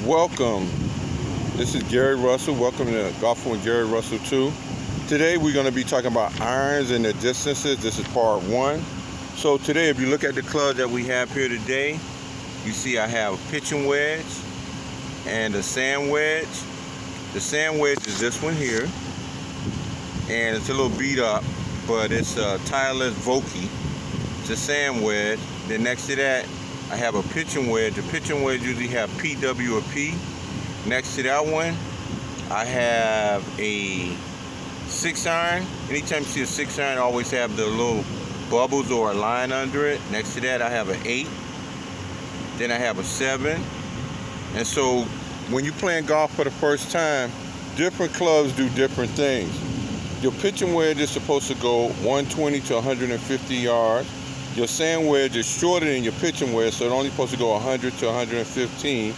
Welcome. This is Gary Russell. Welcome to Golfing with Gary Russell 2. Today we're going to be talking about irons and the distances. This is part 1. So today, if you look at the club that we have here today, you see I have a pitching wedge and a sand wedge. The sand wedge is this one here, and it's a little beat up, but it's a tireless Vokey. It's a sand wedge. Then next to that, I have a pitching wedge. The pitching wedge usually have PW or P. Next to that one, I have a 6-iron. Anytime you see a 6-iron, I always have the little bubbles or a line under it. Next to that, I have an 8. Then I have a 7. And so when you're playing golf for the first time, different clubs do different things. Your pitching wedge is supposed to go 120 to 150 yards. Your sand wedge is shorter than your pitching wedge, so it's only supposed to go 100 to 115.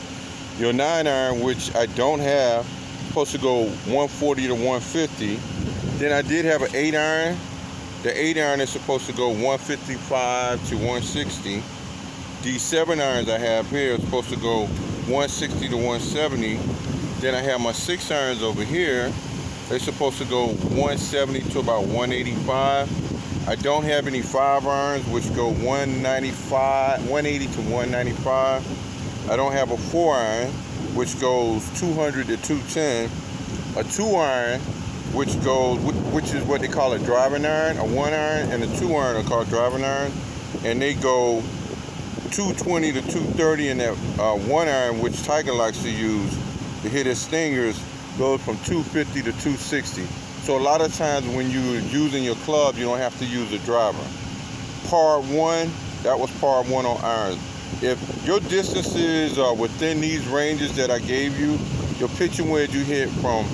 Your 9-iron, which I don't have, is supposed to go 140 to 150. Then I did have an 8-iron. The 8-iron is supposed to go 155 to 160. These 7-irons I have here are supposed to go 160 to 170. Then I have my 6-irons over here. They're supposed to go 170 to about 185. I don't have any 5-irons, which go 180 to 195. I don't have a 4-iron, which goes 200 to 210. A 2-iron, which is what they call a driving iron. A 1-iron and a 2-iron are called driving iron, and they go 220 to 230. And that 1-iron, which Tiger likes to use to hit his stingers, goes from 250 to 260. So a lot of times when you're using your club, you don't have to use a driver. Part 1, that was part 1 on irons. If your distances are within these ranges that I gave you, your pitching wedge you hit from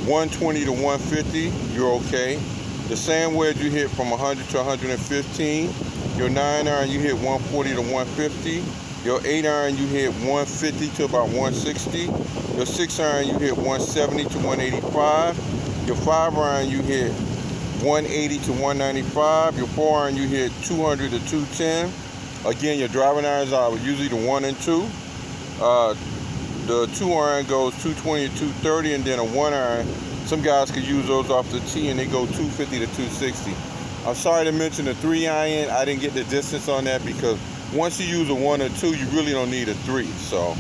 120 to 150, you're okay. The sand wedge you hit from 100 to 115. Your 9-iron you hit 140 to 150. Your 8-iron you hit 150 to about 160. Your 6-iron you hit 170 to 185. Your 5-iron you hit 180 to 195. Your 4-iron you hit 200 to 210. Again, your driving irons are usually the 1 and 2. The 2-iron goes 220 to 230, and then a 1-iron, some guys could use those off the tee and they go 250 to 260. I'm sorry to mention the 3-iron. I didn't get the distance on that because once you use a 1 or 2, you really don't need a 3. So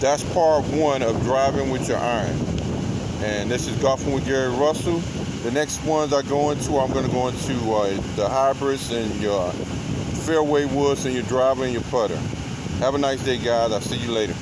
that's part 1 of driving with your iron. And this is Golfing with Gary Russell. The next ones I go into, I'm going to go into the hybrids and your fairway woods and your driver and your putter. Have a nice day, guys. I'll see you later.